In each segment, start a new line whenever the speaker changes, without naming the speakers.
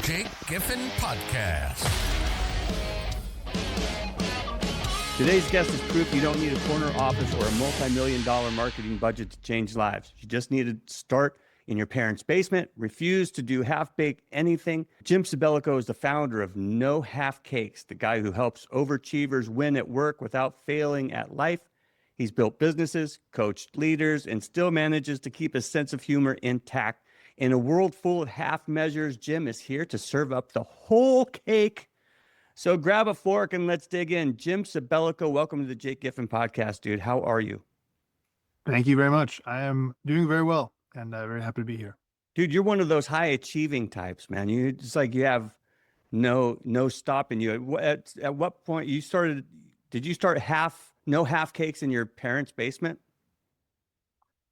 Jake Giffin Podcast.
Today's guest is proof you don't need a corner office or a multi-million-dollar marketing budget to change lives. You just need to start in your parents' basement, refuse to do half-baked anything. Jim Sabellico is the founder of No Half Cakes, the guy who helps overachievers win at work without failing at life. He's built businesses, coached leaders, and still manages to keep his sense of humor intact. In a world full of half measures, Jim is here to serve up the whole cake. So grab a fork and let's dig in. Jim Sabellico, welcome to the Jake Giffin Podcast, dude. How are you?
Thank you very much. I am doing very well and very happy to be here.
Dude, you're one of those high achieving types, man. It's like you have no stopping you. At what point did you start no half cakes in your parents' basement?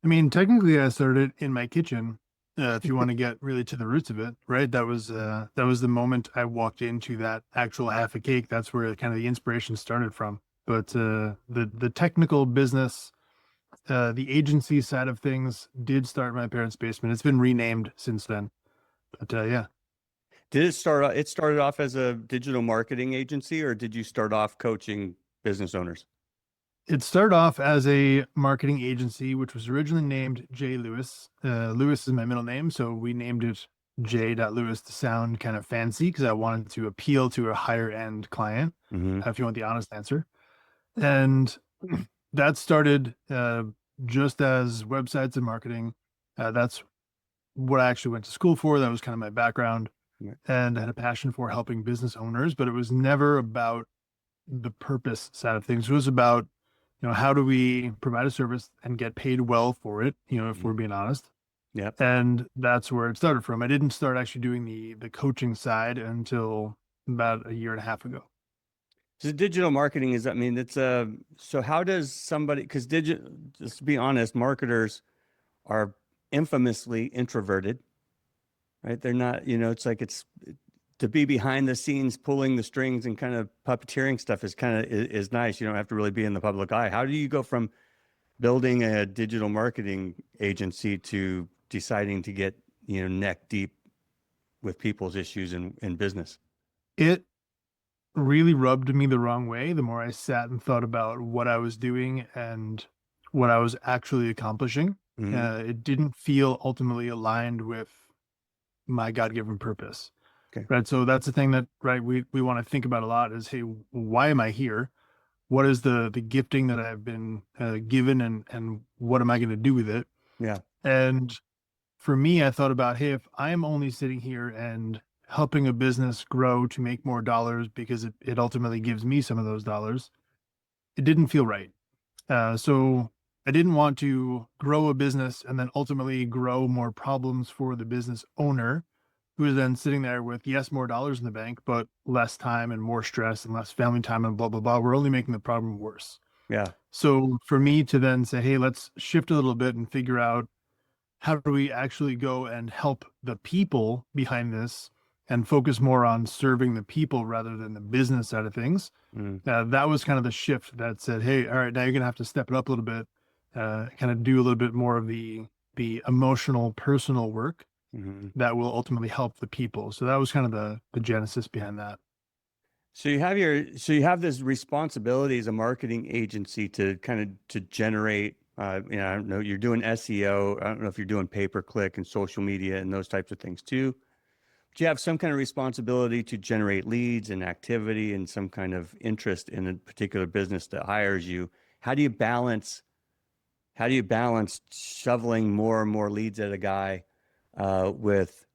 I mean, technically I started in my kitchen. If you want to get really to the roots of it, right? That was the moment I walked into that actual half a cake. That's where kind of the inspiration started from. But the technical business, the agency side of things did start in my parents' basement. It's been renamed since then. But yeah.
Did it started off as a digital marketing agency, or did you start off coaching business owners?
It started off as a marketing agency, which was originally named J. Lewis. Lewis is my middle name, so we named it J.Lewis to sound kind of fancy because I wanted to appeal to a higher end client, if you want the honest answer. And that started just as websites and marketing. That's what I actually went to school for. That was kind of my background. And I had a passion for helping business owners, but it was never about the purpose side of things. It was about, how do we provide a service and get paid well for it, if we're being honest.
Yeah.
And that's where it started from. I didn't start actually doing the coaching side until about a year and a half ago.
So digital marketing so how does somebody, because just to be honest, marketers are infamously introverted, right? They're not, to be behind the scenes, pulling the strings and kind of puppeteering stuff is nice. You don't have to really be in the public eye. How do you go from building a digital marketing agency to deciding to get, neck deep with people's issues in business?
It really rubbed me the wrong way the more I sat and thought about what I was doing and what I was actually accomplishing. It didn't feel ultimately aligned with my God-given purpose.
Okay.
Right. So that's the thing that, right, we want to think about a lot is, hey, why am I here? What is the gifting that I've been given and what am I going to do with it?
Yeah.
And for me, I thought about, hey, if I'm only sitting here and helping a business grow to make more dollars because it ultimately gives me some of those dollars, it didn't feel right. So I didn't want to grow a business and then ultimately grow more problems for the business owner, who is then sitting there with, yes, more dollars in the bank, but less time and more stress and less family time and blah, blah, blah. We're only making the problem worse.
Yeah.
So for me to then say, hey, let's shift a little bit and figure out how do we actually go and help the people behind this and focus more on serving the people rather than the business side of things. That was kind of the shift that said, hey, all right, now you're going to have to step it up a little bit, kind of do a little bit more of the emotional, personal work that will ultimately help the people. So that was kind of the genesis behind that.
So you have this responsibility as a marketing agency to generate, I don't know, you're doing SEO. I don't know if you're doing pay-per-click and social media and those types of things too. But you have some kind of responsibility to generate leads and activity and some kind of interest in a particular business that hires you. How do you balance shoveling more and more leads at a guy with,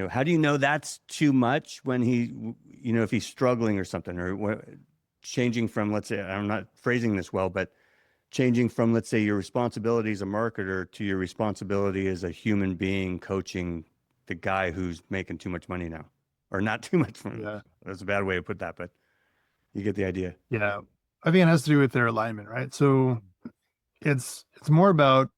how do you know that's too much when if he's struggling or something, or changing from, let's say, I'm not phrasing this well, but changing from, let's say, your responsibility as a marketer to your responsibility as a human being coaching the guy who's making too much money now, or not too much money.
Yeah.
That's a bad way to put that, but you get the idea.
Yeah. I think it has to do with their alignment, right? So it's more about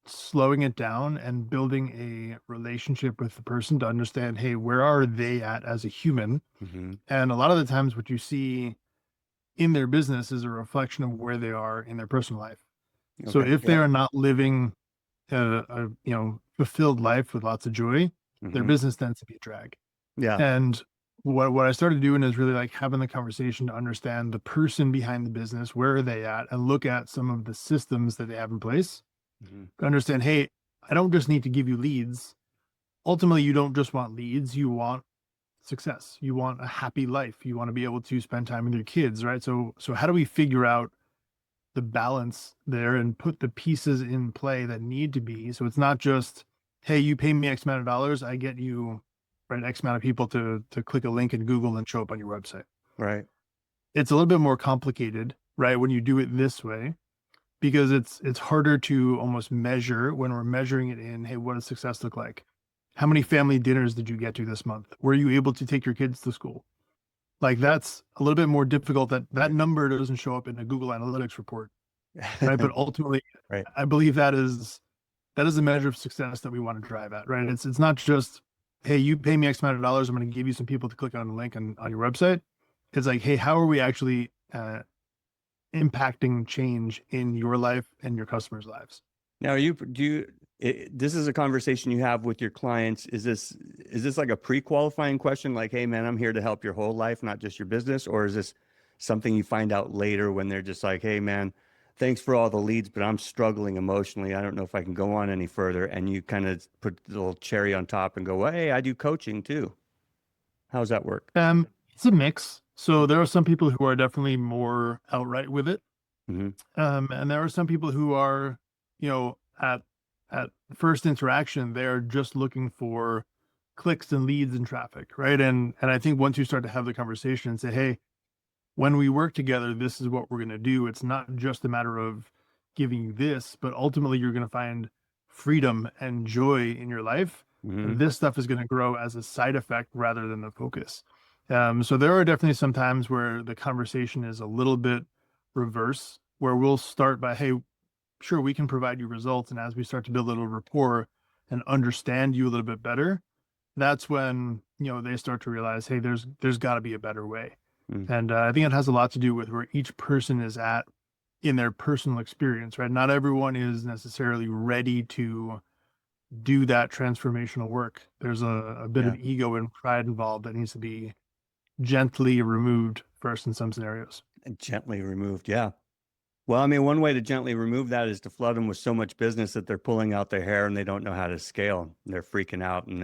slowing it down and building a relationship with the person to understand, hey, where are they at as a human? And a lot of the times what you see in their business is a reflection of where they are in their personal life. Okay. So if they are not living a fulfilled life with lots of joy, their business tends to be a drag.
Yeah.
And what I started doing is really like having the conversation to understand the person behind the business, where are they at, and look at some of the systems that they have in place
Mhm.
to understand, hey, I don't just need to give you leads. Ultimately, you don't just want leads, you want success. You want a happy life. You want to be able to spend time with your kids, right? So how do we figure out the balance there and put the pieces in play that need to be, so it's not just, hey, you pay me X amount of dollars, I get you, right, X amount of people to click a link in Google and show up on your website.
Right.
It's a little bit more complicated, right, when you do it this way, because it's harder to almost measure when we're measuring it in, hey, what does success look like? How many family dinners did you get to this month? Were you able to take your kids to school? Like, that's a little bit more difficult. That number doesn't show up in a Google Analytics report, right? But ultimately,
Right.
I believe that is a measure of success that we want to drive at, right? It's not just, hey, you pay me X amount of dollars, I'm going to give you some people to click on the link on your website. It's like, hey, how are we actually impacting change in your life and your customers' lives?
Now, this is a conversation you have with your clients. Is this like a pre-qualifying question? Like, hey man, I'm here to help your whole life, not just your business. Or is this something you find out later when they're just like, hey man, thanks for all the leads, but I'm struggling emotionally. I don't know if I can go on any further. And you kind of put the little cherry on top and go, well, hey, I do coaching too. How's that work?
It's a mix. So there are some people who are definitely more outright with it.
Mm-hmm.
And there are some people who are, at first interaction, they're just looking for clicks and leads and traffic, right? And I think once you start to have the conversation and say, hey, when we work together, this is what we're going to do. It's not just a matter of giving you this, but ultimately you're going to find freedom and joy in your life.
Mm-hmm.
And this stuff is going to grow as a side effect rather than the focus. So there are definitely some times where the conversation is a little bit reverse, where we'll start by, hey, sure, we can provide you results. And as we start to build a little rapport and understand you a little bit better, that's when, they start to realize, hey, there's got to be a better way.
Mm-hmm.
And I think it has a lot to do with where each person is at in their personal experience, right? Not everyone is necessarily ready to do that transformational work. There's a bit
Yeah.
of ego and pride involved that needs to be gently removed first in some scenarios.
Gently removed. Yeah. Well, I mean, one way to gently remove that is to flood them with so much business that they're pulling out their hair and they don't know how to scale. They're freaking out and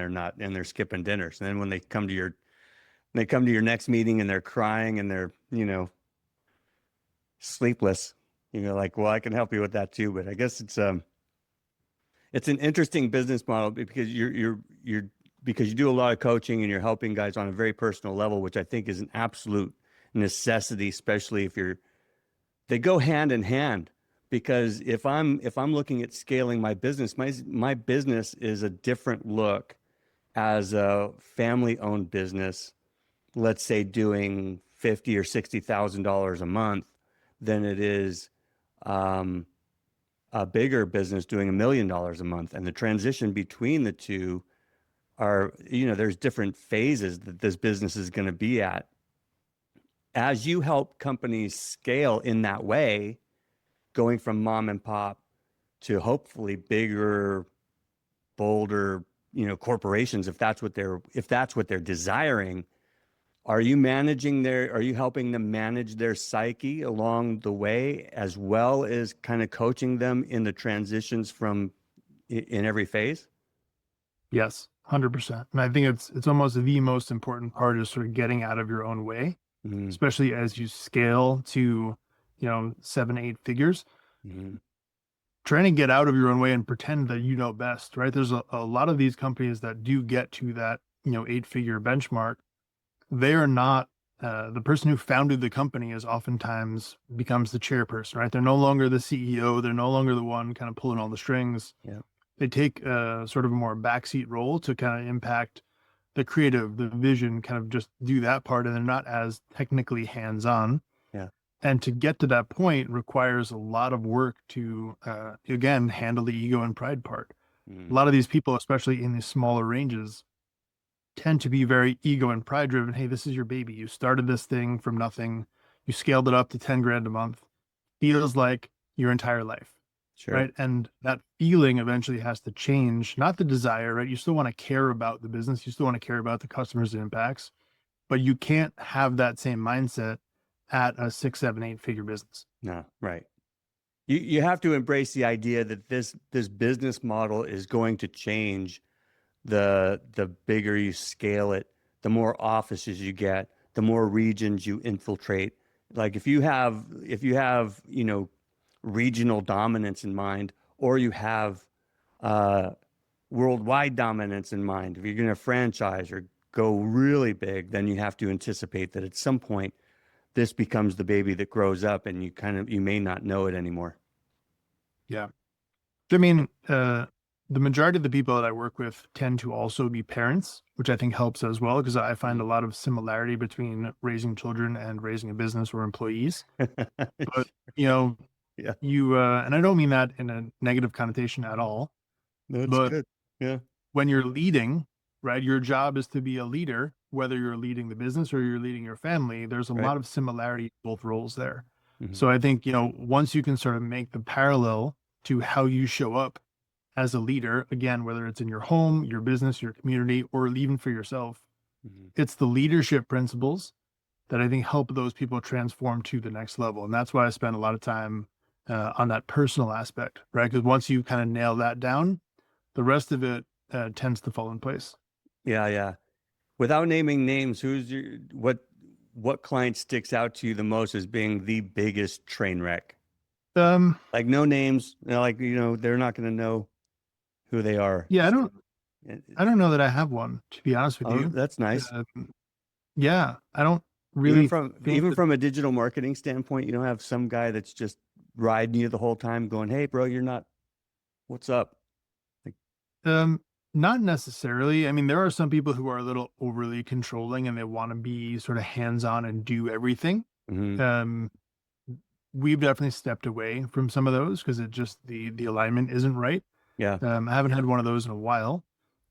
they're skipping dinners. And then when they come to your next meeting and they're crying and they're, sleepless, like, well, I can help you with that too. But I guess it's an interesting business model because because you do a lot of coaching and you're helping guys on a very personal level, which I think is an absolute necessity, especially if they go hand in hand. Because if I'm looking at scaling my business, my business is a different look as a family owned business, let's say doing $50,000 or $60,000 a month, than it is a bigger business doing $1 million a month. And the transition between the two are, there's different phases that this business is going to be at. As you help companies scale in that way, going from mom and pop to hopefully bigger, bolder, corporations, if that's what they're desiring, are you helping them manage their psyche along the way, as well as kind of coaching them in the transitions in every phase?
Yes, 100%. And I think it's almost the most important part is sort of getting out of your own way,
Mm-hmm.
especially as you scale to, 7, 8 figures.
Mm-hmm.
Trying to get out of your own way and pretend that you know best, right? There's a lot of these companies that do get to that, 8-figure benchmark. They are not, the person who founded the company is oftentimes becomes the chairperson, right? They're no longer the CEO. They're no longer the one kind of pulling all the strings.
Yeah.
They take sort of a more backseat role to kind of impact the creative, the vision, kind of just do that part. And they're not as technically hands-on.
Yeah.
And to get to that point requires a lot of work to, again, handle the ego and pride part.
Mm-hmm.
A lot of these people, especially in these smaller ranges, tend to be very ego and pride driven. Hey, this is your baby. You started this thing from nothing. You scaled it up to 10 grand a month. Feels like your entire life.
Sure.
right? And that feeling eventually has to change, not the desire, right? You still want to care about the business. You still want to care about the customers it impacts, but you can't have that same mindset at a 6, 7, 8 figure business.
No, right. You have to embrace the idea that this business model is going to change the bigger you scale it, the more offices you get, the more regions you infiltrate. Like if you have, you know, regional dominance in mind, or you have worldwide dominance in mind, if you're going to franchise or go really big, then you have to anticipate that at some point this becomes the baby that grows up and you may not know it anymore.
Yeah. I mean, the majority of the people that I work with tend to also be parents, which I think helps as well, because I find a lot of similarity between raising children and raising a business or employees. But, you know,
Yeah.
and I don't mean that in a negative connotation at all,
No, it's
but
good. Yeah.
when you're leading, right, your job is to be a leader, whether you're leading the business or you're leading your family. There's a
Right.
lot of similarity in both roles there.
Mhm.
So I think, you know, once you can sort of make the parallel to how you show up as a leader, again, whether it's in your home, your business, your community, or even for yourself,
Mhm.
it's the leadership principles that I think help those people transform to the next level. And that's why I spend a lot of time on that personal aspect, right? Because once you kind of nail that down, the rest of it tends to fall in place.
Yeah, yeah. Without naming names, what client sticks out to you the most as being the biggest train wreck?
Um,
Like no names, you know, like, you know, they're not going to know who they are.
yeah,
It-
I don't know that I have one, to be honest with
Oh,
you.
that's nice.
Yeah, I don't
Even
really think that,
from a digital marketing standpoint, you don't have some guy that's just riding you the whole time going, "Hey, bro, you're not, what's up?" Like,
not necessarily. I mean, there are some people who are a little overly controlling and they want to be sort of hands-on and do everything.
mhm.
Um, we've definitely stepped away from some of those because it just the alignment isn't right.
Yeah.
I haven't had one of those in a while,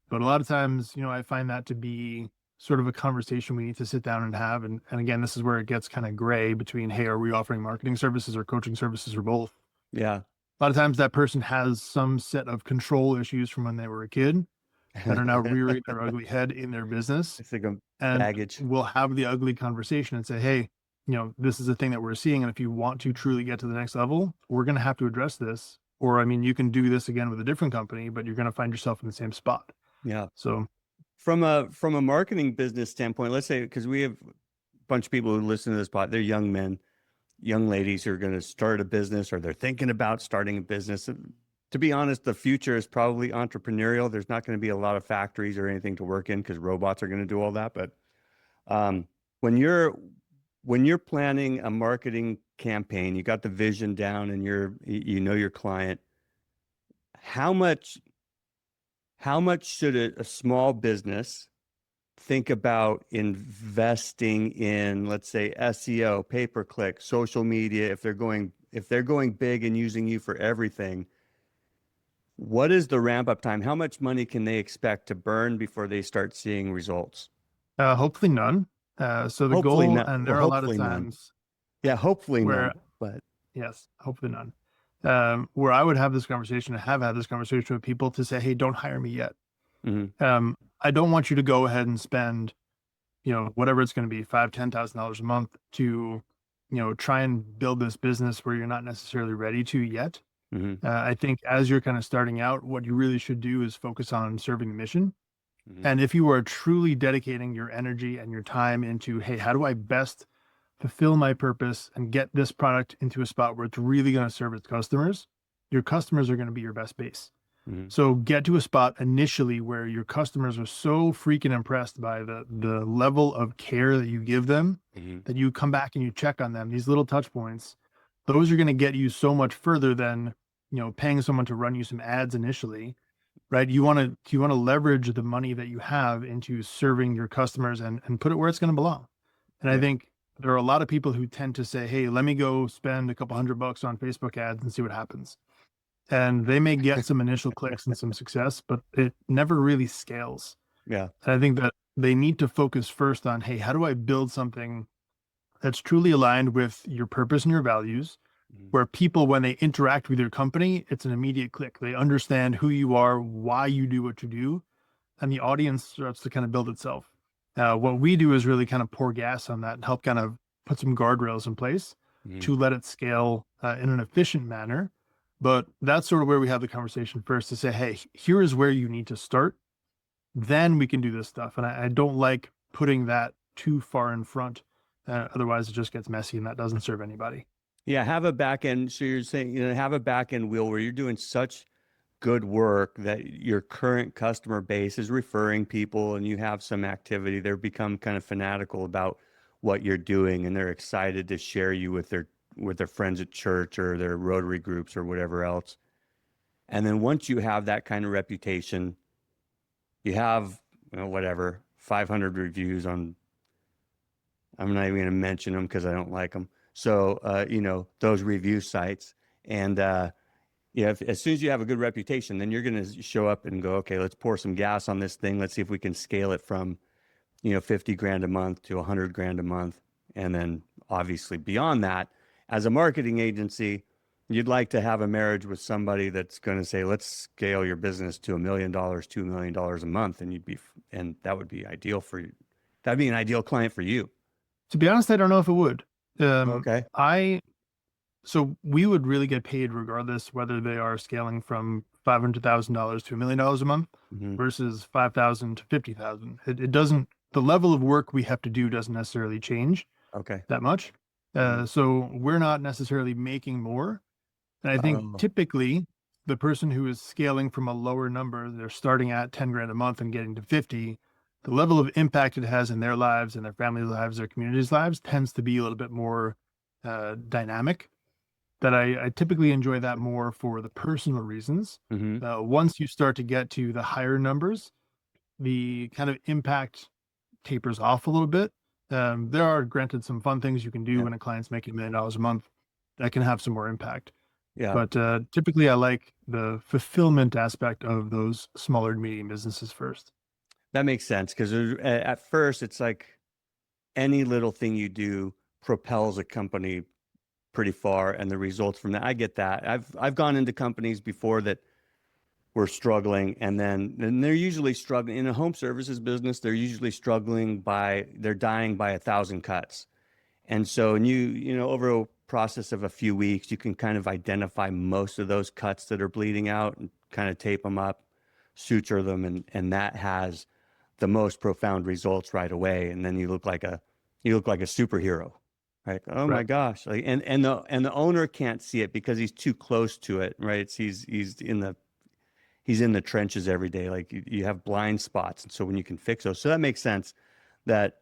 but a lot of times, you know, I find that to be sort of a conversation we need to sit down and have. And again, this is where it gets kind of gray between, hey, are we offering marketing services or coaching services or both?
Yeah.
A lot of times that person has some set of control issues from when they were a kid that are now rearing their ugly head in their business.
It's like a
And
baggage.
we'll have the ugly conversation and say, hey, you know, this is a thing that we're seeing. And if you want to truly get to the next level, we're going to have to address this. Or, I mean, you can do this again with a different company, but you're going to find yourself in the same spot.
Yeah.
So,
From a marketing business standpoint, let's say, because we have a bunch of people who listen to this pod, they're young men, young ladies who are going to start a business or they're thinking about starting a business. To be honest, the future is probably entrepreneurial. There's not going to be a lot of factories or anything to work in because robots are going to do all that. But when you're planning a marketing campaign, you got the vision down and you know your client. How much should a small business think about investing in, let's say, SEO, pay-per-click, social media, if they're going big and using you for everything? What is the ramp up time? How much money can they expect to burn before they start seeing results?
hopefully none. So the
Hopefully
goal,
not.
and
Well,
there are a lot of
hopefully none.
times
Yeah, hopefully
where,
none. But
yes, hopefully none. Where I would have this conversation and have had this conversation with people to say, hey, don't hire me yet.
mhm,
I don't want you to go ahead and spend, you know, whatever it's going to be, $5,000, $10,000 a month to, you know, try and build this business where you're not necessarily ready to yet.
mhm,
I think as you're kind of starting out, what you really should do is focus on serving the mission.
mhm,
And if you are truly dedicating your energy and your time into, hey, how do I best fulfill my purpose and get this product into a spot where it's really going to serve its customers, your customers are going to be your best base.
mhm,
So get to a spot initially where your customers are so freaking impressed by the level of care that you give them
mhm.
that you come back and you check on them. These little touch points, those are going to get you so much further than, you know, paying someone to run you some ads initially, right? You want to leverage the money that you have into serving your customers and put it where it's going to belong. And I
Yeah.
think there are a lot of people who tend to say, hey, let me go spend a couple $100 on Facebook ads and see what happens. And they may get some initial clicks and some success, but it never really scales.
Yeah.
And I think that they need to focus first on, hey, how do I build something that's truly aligned with your purpose and your values, where people, when they interact with your company, it's an immediate click. They understand who you are, why you do what you do, and the audience starts to kind of build itself. What we do is really kind of pour gas on that and help kind of put some guardrails in place to let it scale in an efficient manner. But that's sort of where we have the conversation first to say, hey, here is where you need to start. Then we can do this stuff. And I don't like putting that too far in front. Otherwise, it just gets messy and that doesn't serve anybody.
Yeah, have a back end. So you're saying, have a back end wheel where you're doing such good work that your current customer base is referring people and you have some activity. They're become kind of fanatical about what you're doing and they're excited to share you with their friends at church or their Rotary groups or whatever else. And then once you have that kind of reputation, you have, 500 reviews on, I'm not even going to mention them because I don't like them. So, those review sites. And as soon as you have a good reputation, then you're going to show up and go, okay, let's pour some gas on this thing. Let's see if we can scale it from, 50 grand a month to 100 grand a month. And then obviously beyond that, as a marketing agency, you'd like to have a marriage with somebody that's going to say, let's scale your business to $1 million, $2 million a month. And that would be ideal for you. That'd be an ideal client for you.
To be honest, I don't know if it would.
Okay.
So we would really get paid regardless whether they are scaling from $500,000 to $1 million a month versus 5,000 to 50,000. It doesn't, the level of work we have to do doesn't necessarily change that much. So we're not necessarily making more. And I think typically the person who is scaling from a lower number, they're starting at 10 grand a month and getting to 50, the level of impact it has in their lives and their family lives, their community's lives tends to be a little bit more dynamic. That I typically enjoy that more for the personal reasons. Once you start to get to the higher numbers, the kind of impact tapers off a little bit. There are granted some fun things you can do when a client's making $1 million a month that can have some more impact.
Yeah.
But typically I like the fulfillment aspect of those smaller and medium businesses first.
That makes sense because at first it's like any little thing you do propels a company pretty far, and the results from that, I get that. I've gone into companies before that were struggling, and they're usually struggling in a home services business. They're usually struggling they're dying by 1,000 cuts, and so over a process of a few weeks, you can kind of identify most of those cuts that are bleeding out and kind of tape them up, suture them, and that has the most profound results right away. And then you look like a superhero. Like, oh my gosh. Like, and the owner can't see it because he's too close to it, right? He's in the trenches every day. Like you have blind spots. And so when you can fix those, so that makes sense that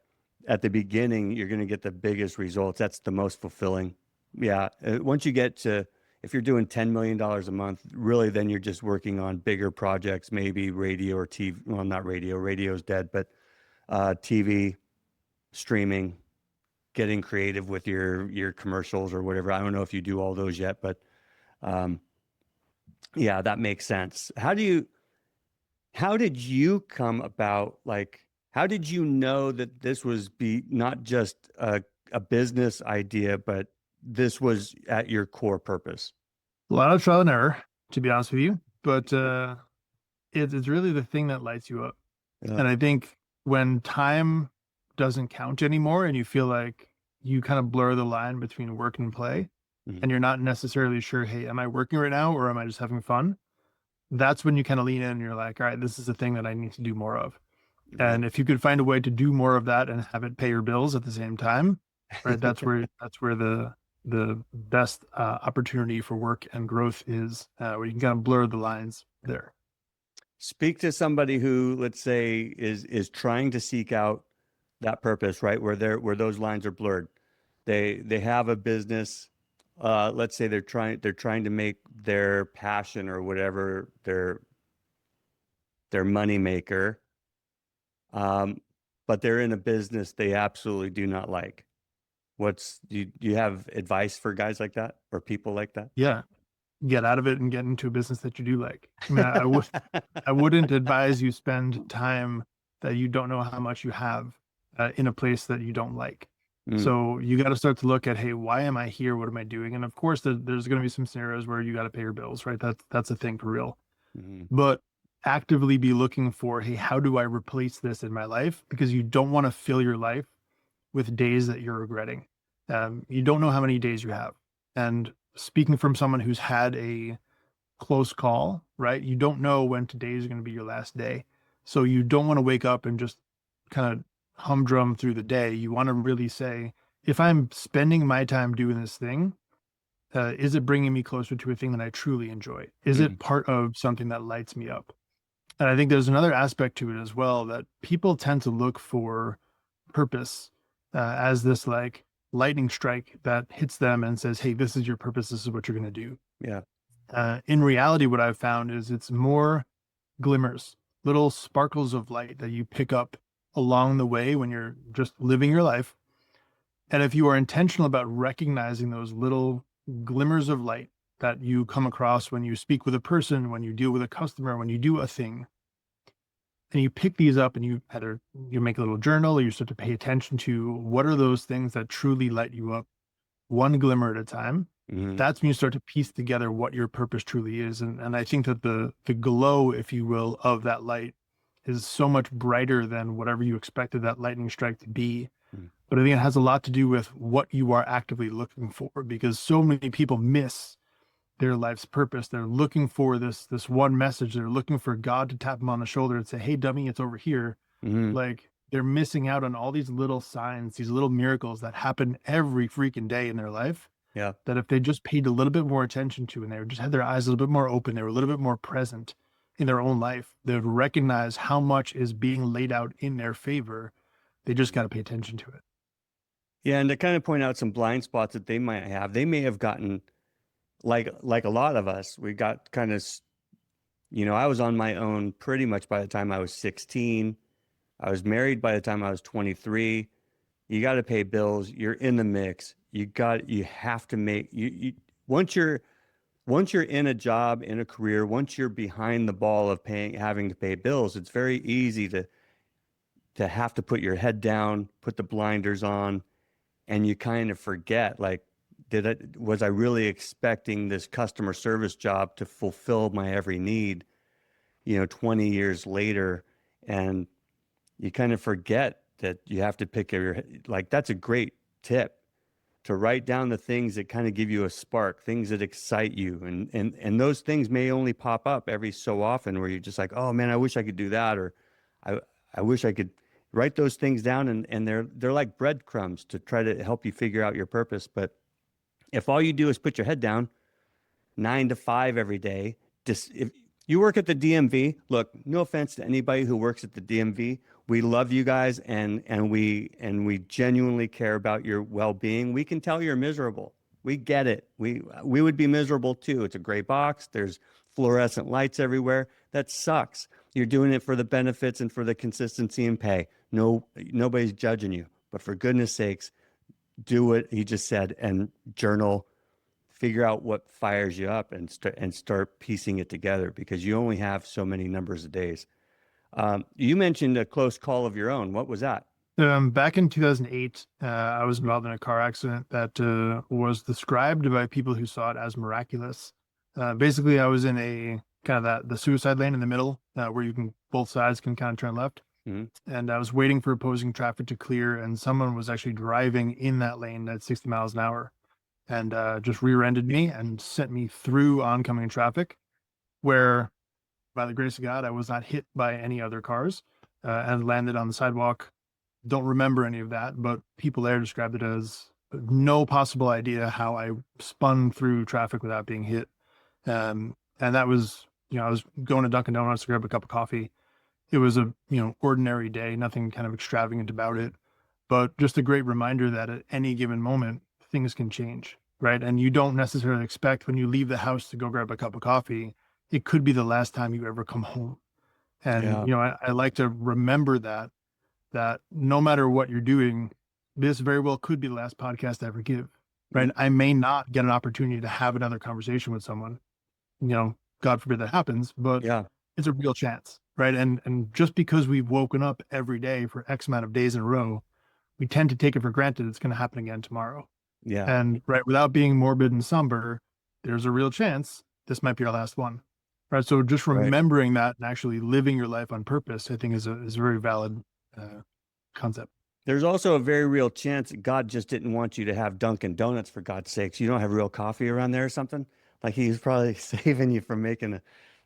at the beginning, you're going to get the biggest results. That's the most fulfilling. Yeah. Once you get to, if you're doing $10 million a month, really, then you're just working on bigger projects, maybe radio or TV. Well, not radio, radio's dead, but TV, streaming, getting creative with your commercials or whatever. I don't know if you do all those yet, but yeah, that makes sense. How did you come about, like, how did you know that this was not just a business idea, but this was at your core purpose?
A lot of trial and error, to be honest with you, but it's really the thing that lights you up. And I think when time doesn't count anymore and you feel like you kind of blur the line between work and play, and you're not necessarily sure, hey, am I working right now or am I just having fun? That's when you kind of lean in and you're like, all right, this is the thing that I need to do more of. And if you could find a way to do more of that and have it pay your bills at the same time, right, that's where the best opportunity for work and growth is, where you can kind of blur the lines there.
Speak to somebody who, let's say, is trying to seek out that purpose, right? Where those lines are blurred. They have a business. Let's say they're trying to make their passion or whatever their money maker. But they're in a business they absolutely do not like. Do you have advice for guys like that or people like that?
Yeah. Get out of it and get into a business that you do like. I mean, I wouldn't advise you spend time that you don't know how much you have in a place that you don't like. So you got to start to look at, hey, why am I here? What am I doing? And of course, there's going to be some scenarios where you got to pay your bills, right? That's a thing for real. But actively be looking for, hey, how do I replace this in my life? Because you don't want to fill your life with days that you're regretting. You don't know how many days you have. And speaking from someone who's had a close call, right? You don't know when today is going to be your last day. So you don't want to wake up and just kind of humdrum through the day. You want to really say, if I'm spending my time doing this thing, is it bringing me closer to a thing that I truly enjoy? Is it part of something that lights me up? And I think there's another aspect to it as well, that people tend to look for purpose as this like lightning strike that hits them and says, hey, this is your purpose. This is what you're going to do.
Yeah.
In reality, what I've found is it's more glimmers, little sparkles of light that you pick up along the way when you're just living your life. And if you are intentional about recognizing those little glimmers of light that you come across when you speak with a person, when you deal with a customer, when you do a thing, and you pick these up and you make a little journal, or you start to pay attention to what are those things that truly light you up, one glimmer at a time. That's when you start to piece together what your purpose truly is. And I think that the glow, if you will, of that light is so much brighter than whatever you expected that lightning strike to be. But I think it has a lot to do with what you are actively looking for, because so many people miss their life's purpose. They're looking for this one message. They're looking for God to tap them on the shoulder and say, hey, dummy, it's over here. Like, they're missing out on all these little signs, these little miracles that happen every freaking day in their life.
Yeah.
That if they just paid a little bit more attention to, and they just had their eyes a little bit more open, they were a little bit more present in their own life, they would recognize how much is being laid out in their favor. They just got to pay attention to it.
Yeah. And to kind of point out some blind spots that they might have, they may have gotten like a lot of us, we got kind of, I was on my own pretty much by the time I was 16. I was married by the time I was 23. You got to pay bills. You're in the mix. You have to make once you're in a job, in a career, once you're behind the ball of having to pay bills, it's very easy to have to put your head down, put the blinders on, and you kind of forget, like, was I really expecting this customer service job to fulfill my every need, 20 years later? And you kind of forget that you have to pick that's a great tip, to write down the things that kind of give you a spark, things that excite you. And those things may only pop up every so often where you're just like, oh man, I wish I could do that. Or I wish I could write those things down, and they're like breadcrumbs to try to help you figure out your purpose. But if all you do is put your head down 9 to 5 every day, if you work at the DMV, look, no offense to anybody who works at the DMV. We love you guys, and we genuinely care about your well-being. We can tell you're miserable. We get it. We would be miserable too. It's a gray box. There's fluorescent lights everywhere. That sucks. You're doing it for the benefits and for the consistency and pay. Nobody's judging you. But for goodness sakes, do what he just said and journal. Figure out what fires you up and start piecing it together, because you only have so many numbers of days. You mentioned a close call of your own. What was that?
Back in 2008, I was involved in a car accident that was described by people who saw it as miraculous. Basically, I was in a kind of the suicide lane in the middle, where both sides can kind of turn left. And I was waiting for opposing traffic to clear, and someone was actually driving in that lane at 60 miles an hour and just rear-ended me and sent me through oncoming traffic, where, by the grace of God, I was not hit by any other cars and landed on the sidewalk. Don't remember any of that, but people there described it as no possible idea how I spun through traffic without being hit. And that was, I was going to Dunkin' Donuts to grab a cup of coffee. It was a, ordinary day, nothing kind of extravagant about it, but just a great reminder that at any given moment, things can change, right? And you don't necessarily expect, when you leave the house to go grab a cup of coffee, it could be the last time you ever come home. And, I like to remember that no matter what you're doing, this very well could be the last podcast I ever give, right? I may not get an opportunity to have another conversation with someone, God forbid that happens, but it's a real chance, right? And just because we've woken up every day for X amount of days in a row, we tend to take it for granted it's going to happen again tomorrow.
Yeah.
And right, without being morbid and somber, there's a real chance this might be our last one. Right. So just
Right.
remembering that and actually living your life on purpose, I think is a very valid concept.
There's also a very real chance that God just didn't want you to have Dunkin' Donuts, for God's sakes. You don't have real coffee around there or something? Like he's probably saving you from making a,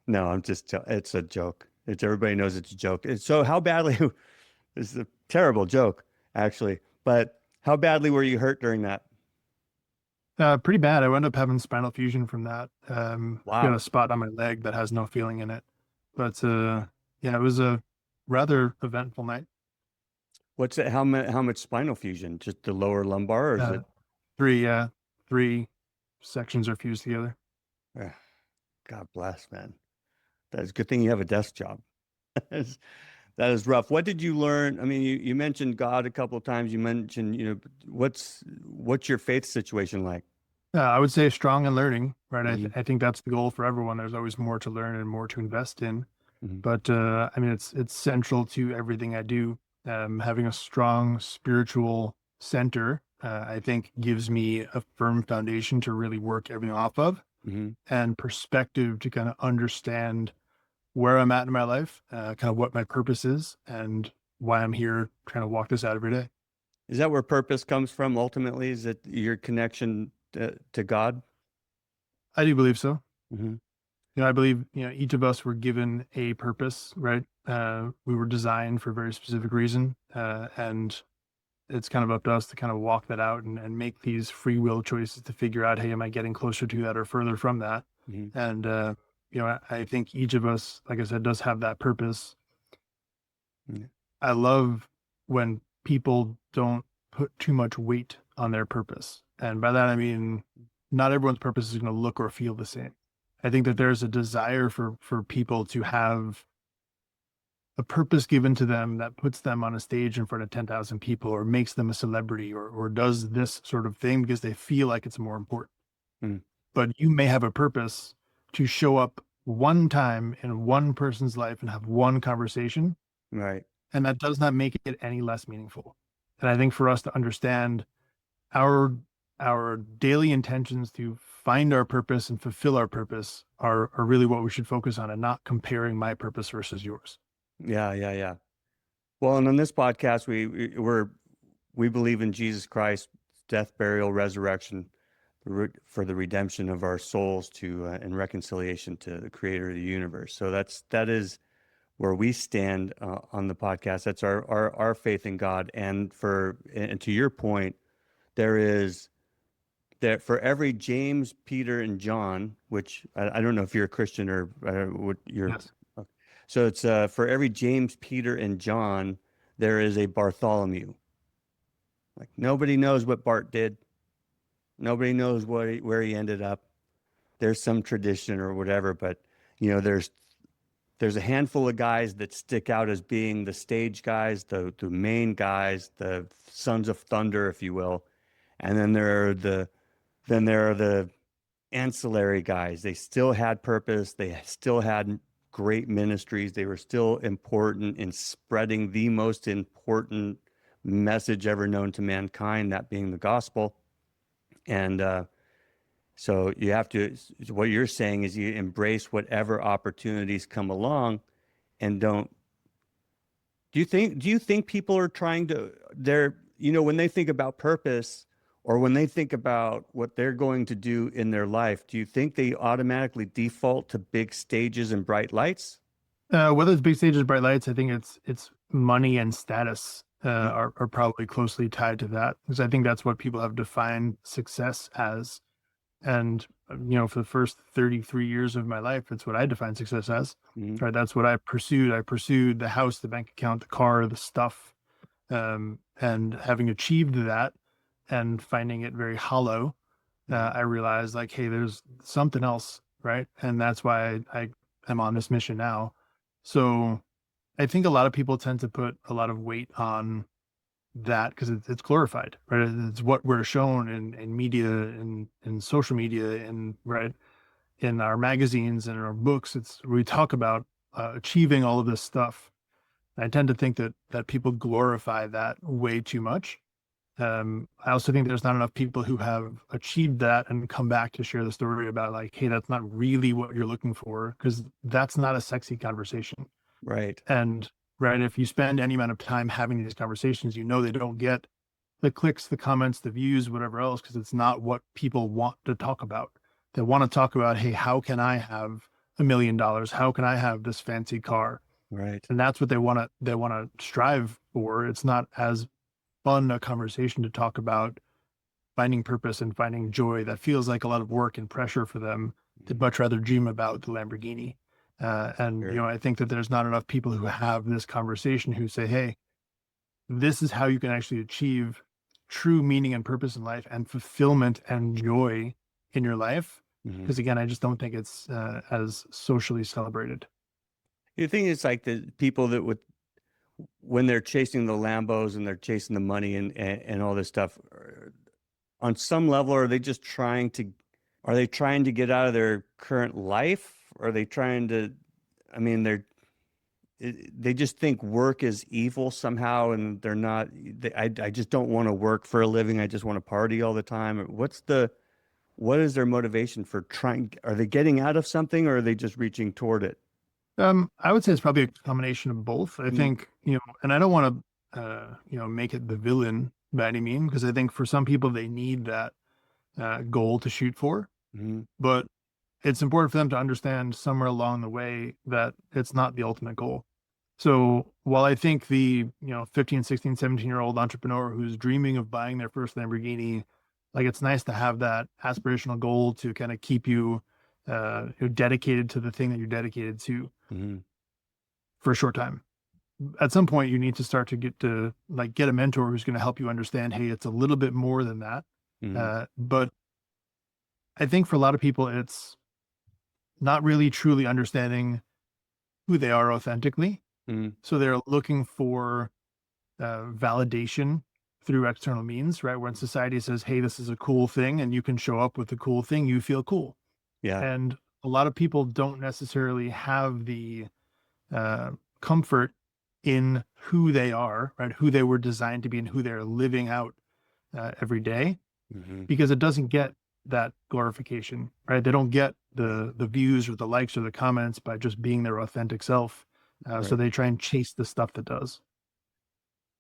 no, it's a joke. Everybody knows it's a joke. So how badly, it's a terrible joke, actually, but how badly were you hurt during that?
Pretty bad. I wound up having spinal fusion from that.
Wow.
Got a spot on my leg that has no feeling in it. But yeah, it was a rather eventful night.
What's it? How much spinal fusion? Just the lower lumbar, or is it?
Three sections are fused together.
God bless, man. That's a good thing you have a desk job. That is rough. What did you learn? I mean, you mentioned God a couple of times. You mentioned, what's your faith situation like?
I would say strong and learning, right?
Mhm.
I think that's the goal for everyone. There's always more to learn and more to invest in.
Mhm.
But I mean, it's central to everything I do. Having a strong spiritual center, I think, gives me a firm foundation to really work everything off of,
Mhm.
and perspective to kind of understand where I'm at in my life, kind of what my purpose is, and why I'm here trying to walk this out every day.
Is that where purpose comes from ultimately? Is it your connection to God?
I do believe so.
Mm-hmm.
I believe, each of us were given a purpose, right? We were designed for a very specific reason. And it's kind of up to us to kind of walk that out and make these free will choices to figure out, hey, am I getting closer to that or further from that?
Mm-hmm.
And, I think each of us, like I said, does have that purpose.
Mm-hmm.
I love when people don't put too much weight on their purpose. And by that, I mean, not everyone's purpose is going to look or feel the same. I think that there's a desire for people to have a purpose given to them that puts them on a stage in front of 10,000 people, or makes them a celebrity, or does this sort of thing because they feel like it's more important.
Mm.
But you may have a purpose to show up one time in one person's life and have one conversation.
Right.
And that does not make it any less meaningful. And I think for us to understand our daily intentions to find our purpose and fulfill our purpose are really what we should focus on, and not comparing my purpose versus yours.
Yeah. Well, and on this podcast, we believe in Jesus Christ's death, burial, resurrection for the redemption of our souls and reconciliation to the Creator of the universe. So that is where we stand on the podcast. That's our faith in God. And to your point, there is that for every James, Peter, and John, which I don't know if you're a Christian or what you're.
Yes.
So it's for every James, Peter, and John, there is a Bartholomew. Like nobody knows what Bart did. Nobody knows where he ended up. There's some tradition or whatever, but there's a handful of guys that stick out as being the stage guys, the main guys, the sons of thunder, if you will, and then there are the ancillary guys. They still had purpose. They still had great ministries. They were still important in spreading the most important message ever known to mankind, that being the gospel. And so you have to, what you're saying is you embrace whatever opportunities come along, and don't. Do you think people are trying to, when they think about purpose, or when they think about what they're going to do in their life, do you think they automatically default to big stages and bright lights?
Whether it's big stages, bright lights, I think it's money and status
Mm.
are probably closely tied to that, because I think that's what people have defined success as. And for the first 33 years of my life, that's what I defined success as.
Mhm.
Right? That's what I pursued. I pursued the house, the bank account, the car, the stuff, and having achieved that and finding it very hollow, I realized, like, hey, there's something else, right? And that's why I am on this mission now. So I think a lot of people tend to put a lot of weight on that because it's glorified, right? It's what we're shown in media and in social media, and right in our magazines and in our books. It's we talk about achieving all of this stuff. And I tend to think that people glorify that way too much. I also think there's not enough people who have achieved that and come back to share the story about like, hey, that's not really what you're looking for, because that's not a sexy conversation.
Right.
And right, if you spend any amount of time having these conversations, you know they don't get the clicks, the comments, the views, whatever else, because it's not what people want to talk about. They want to talk about, hey, how can I have $1 million? How can I have this fancy car?
Right.
And that's what they want to strive for. It's not as fun a conversation to talk about finding purpose and finding joy. That feels like a lot of work and pressure for them. They'd much rather dream about the Lamborghini. And,
Sure.
you know, I think that there's not enough people who have this conversation who say, hey, this is how you can actually achieve true meaning and purpose in life and fulfillment and joy in your life.
Mhm.
Because again, I just don't think it's as socially celebrated.
You think it's like the people that would, when they're chasing the Lambos and they're chasing the money and all this stuff, on some level, are they trying to get out of their current life? Are they trying to, I mean, they just think work is evil somehow, and they're not, I just don't want to work for a living. I just want to party all the time. What is their motivation for trying? Are they getting out of something, or are they just reaching toward it?
I would say it's probably a combination of both. I
Mm.
think, you know, and I don't want to, make it the villain by any means, because I think for some people they need that goal to shoot for,
Mhm.
but it's important for them to understand somewhere along the way that it's not the ultimate goal. So while I think the, 15, 16, 17-year-old entrepreneur who's dreaming of buying their first Lamborghini, like it's nice to have that aspirational goal to kind of keep you dedicated to the thing that you're dedicated to
Mhm.
for a short time. At some point, you need to start to get a mentor who's going to help you understand, hey, it's a little bit more than that.
Mhm.
But I think for a lot of people, it's not really truly understanding who they are authentically.
Mhm.
So they're looking for validation through external means, right? When society says, hey, this is a cool thing, and you can show up with the cool thing, you feel cool.
Yeah.
And a lot of people don't necessarily have the uh, comfort in who they are, right? Who they were designed to be and who they're living out every day,
Mhm.
because it doesn't get that glorification, right? They don't get the views or the likes or the comments by just being their authentic self. So
Right.
they try and chase the stuff that does.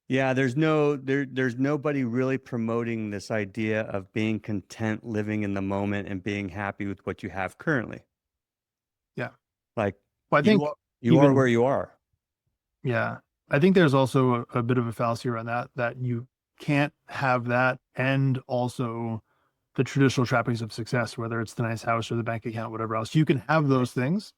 Yeah, there's nobody really promoting this idea of being content, living in the moment, and being happy with what you have currently.
Yeah.
Like
Well, I
you
think
are, you are where
even,
you are.
yeah, I think there's also a bit of a fallacy around that you can't have that and also the traditional trappings of success, whether it's the nice house or the bank account, whatever else. You can have those things,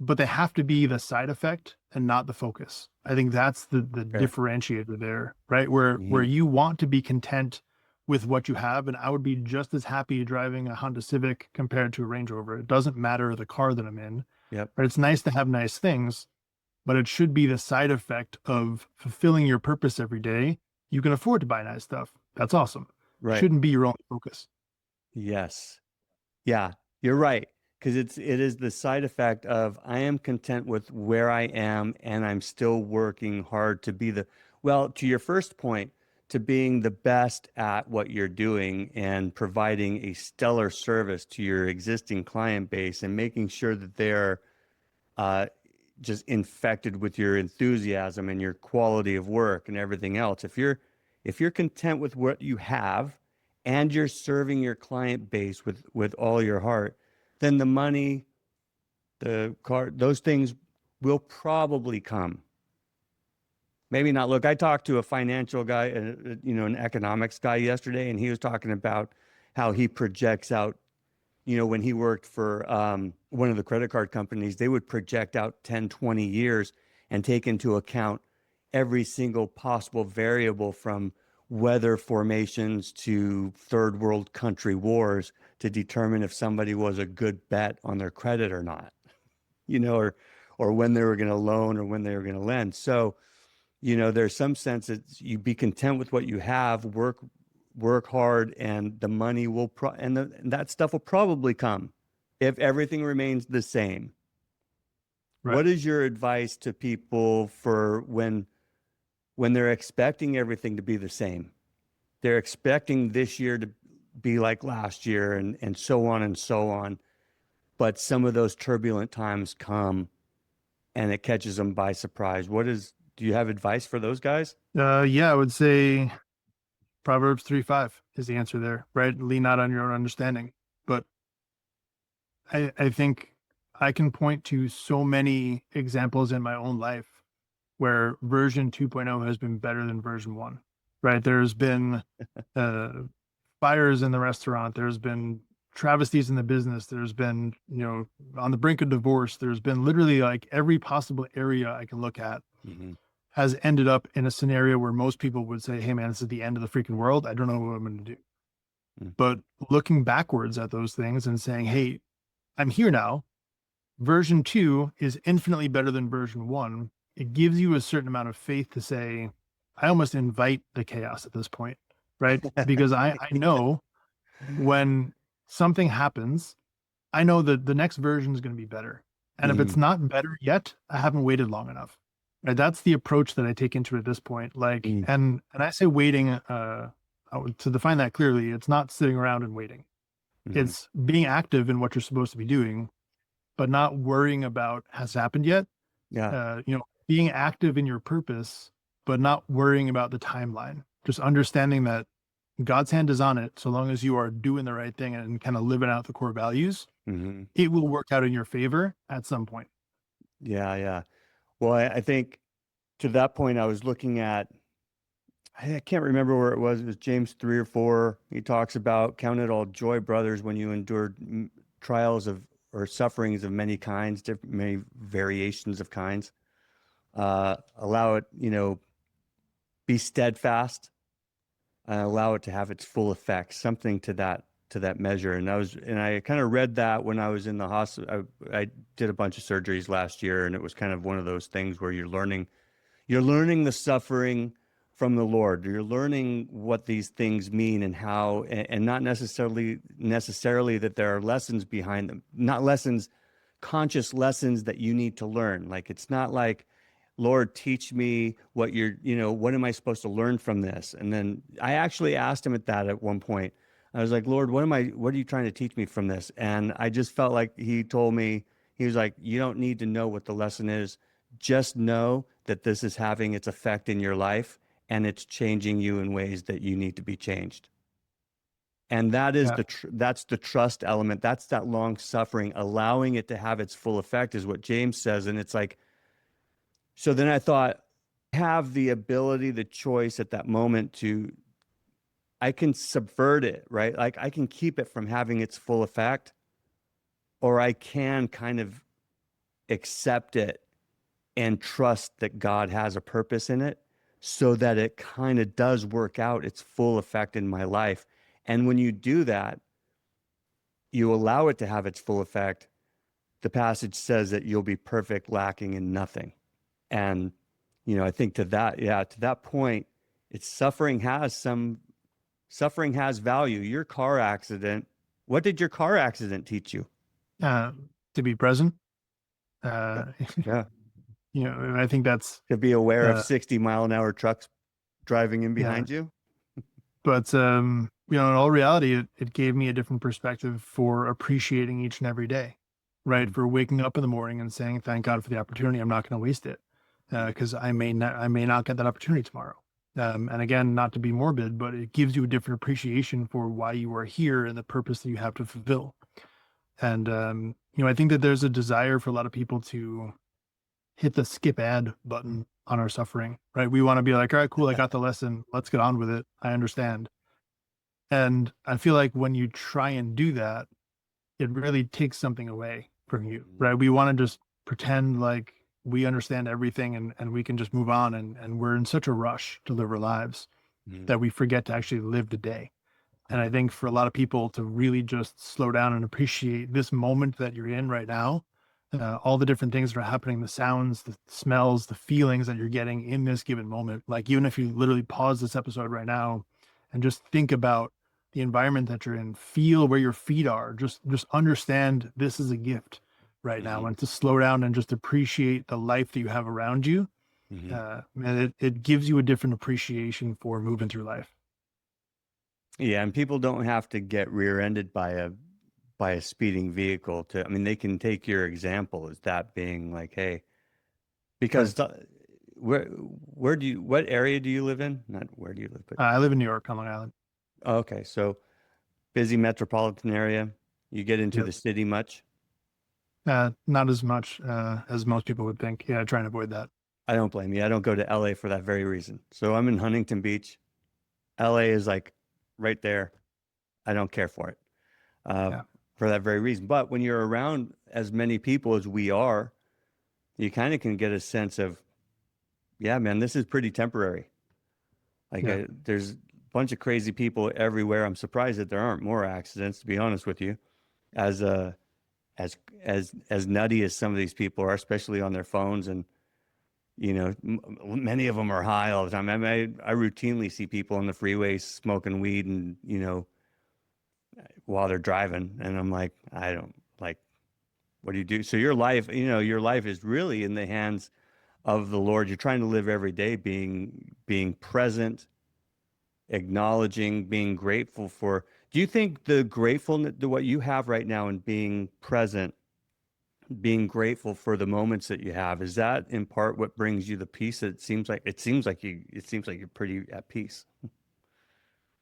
but they have to be the side effect and not the focus. I think that's the
Fair.
differentiator there, right? Where
Mhm.
you want to be content with what you have, and I would be just as happy driving a Honda Civic compared to a Range Rover. It doesn't matter the car that I'm in,
Yep.
but it's nice to have nice things, but it should be the side effect of fulfilling your purpose every day. You can afford to buy nice stuff. That's awesome.
Right.
Shouldn't be your only focus.
Yes. Yeah, you're right. Because it is the side effect of I am content with where I am, and I'm still working hard to be well, to your first point, to being the best at what you're doing and providing a stellar service to your existing client base and making sure that they're uh, just infected with your enthusiasm and your quality of work and everything else. If you're content with what you have and you're serving your client base with all your heart, then the money, the car, those things will probably come. Maybe not. Look, I talked to a financial guy, an economics guy yesterday, and he was talking about how he projects out. When he worked for one of the credit card companies, they would project out 10, 20 years and take into account every single possible variable from weather formations to third world country wars to determine if somebody was a good bet on their credit or not, or when they were going to loan or when they were going to lend. So, there's some sense that you be content with what you have, work hard, and the money will and that stuff will probably come if everything remains the same.
Right.
What is your advice to people for when they're expecting everything to be the same? They're expecting this year to be like last year and so on and so on. But some of those turbulent times come and it catches them by surprise. Do you have advice for those guys?
Yeah, I would say Proverbs 3:5 is the answer there, right? Lean not on your own understanding. But I think I can point to so many examples in my own life where version 2.0 has been better than version 1, right? There's been uh, fires in the restaurant. There's been travesties in the business. There's been, on the brink of divorce. There's been literally like every possible area I can look at has ended up in a scenario where most people would say, hey man, this is the end of the freaking world. I don't know what I'm going to do. But looking backwards at those things and saying, hey, I'm here now. Version 2 is infinitely better than version 1. It gives you a certain amount of faith to say, I almost invite the chaos at this point, right? Because I know when something happens, I know that the next version is going to be better. And if it's not better yet, I haven't waited long enough. Right? That's the approach that I take into it at this point. Like, and I say waiting, to define that clearly, it's not sitting around and waiting. It's being active in what you're supposed to be doing, but not worrying about has happened yet.
Yeah.
Being active in your purpose, but not worrying about the timeline. Just understanding that God's hand is on it. So long as you are doing the right thing and kind of living out the core values, it will work out in your favor at some point.
Yeah. Yeah. Well, I think to that point, I was looking at, I can't remember where it was. It was James 3 or 4. He talks about count it all joy, brothers, when you endured trials or sufferings of many kinds, many variations of kinds. Allow it, be steadfast, and allow it to have its full effect, something to that measure. And I kind of read that when I was in the hospital. I did a bunch of surgeries last year, and it was kind of one of those things where you're learning the suffering from the Lord. You're learning what these things mean and how, and not necessarily that there are lessons behind them, not lessons, conscious lessons that you need to learn. Like, it's not like, Lord, teach me what what am I supposed to learn from this? And then I actually asked him at one point. I was like, Lord, what are you trying to teach me from this? And I just felt like he told me, he was like, you don't need to know what the lesson is. Just know that this is having its effect in your life and it's changing you in ways that you need to be changed. And that is that's the trust element. That's that long suffering, allowing it to have its full effect is what James says. And it's like, so then I thought, have the ability, the choice at that moment I can subvert it, right? Like I can keep it from having its full effect, or I can kind of accept it and trust that God has a purpose in it so that it kind of does work out its full effect in my life. And when you do that, you allow it to have its full effect. The passage says that you'll be perfect, lacking in nothing. And, I think to that point, suffering has value. Your car accident, what did your car accident teach you?
To be present.
Yeah.
I think that's
To be aware of 60-mile-an-hour trucks driving in behind you.
But, in all reality, it gave me a different perspective for appreciating each and every day, right? For waking up in the morning and saying, thank God for the opportunity. I'm not going to waste it because I may not get that opportunity tomorrow. And again, not to be morbid, but it gives you a different appreciation for why you are here and the purpose that you have to fulfill. And, I think that there's a desire for a lot of people to hit the skip ad button on our suffering, right? We want to be like, all right, cool. I got the lesson. Let's get on with it. I understand. And I feel like when you try and do that, it really takes something away from you, right? We want to just pretend like we understand everything and we can just move on. And we're in such a rush to live our lives that we forget to actually live the day. And I think for a lot of people to really just slow down and appreciate this moment that you're in right now, all the different things that are happening, the sounds, the smells, the feelings that you're getting in this given moment. Like even if you literally pause this episode right now and just think about the environment that you're in, feel where your feet are, just understand this is a gift, right now, and to slow down and just appreciate the life that you have around you. And it gives you a different appreciation for moving through life.
Yeah, and people don't have to get rear-ended by a speeding vehicle I mean, they can take your example as that being like, hey, because what area do you live in? Not where do you live, but
I live in New York on Long Island.
okay, so busy metropolitan area. You get into
Yep.
the city much?
Not as much as most people would think. Yeah, I try and avoid that.
I don't blame you. I don't go to LA for that very reason. So I'm in Huntington Beach. LA is like right there. I don't care for it
Yeah.
for that very reason. But when you're around as many people as we are, you kind of can get a sense of, yeah, man, this is pretty temporary. Like
Yeah.
there's a bunch of crazy people everywhere. I'm surprised that there aren't more accidents, to be honest with you, as as nutty as some of these people are, especially on their phones. And many of them are high all the time. I mean, I routinely see people on the freeway smoking weed and while they're driving, and I'm like, I don't like. What do you do? So your life is really in the hands of the Lord. You're trying to live every day being present, acknowledging, being grateful for. Do you think the gratefulness to what you have right now and being present, being grateful for the moments that you have, is that in part what brings you the peace that it seems like you're pretty at peace?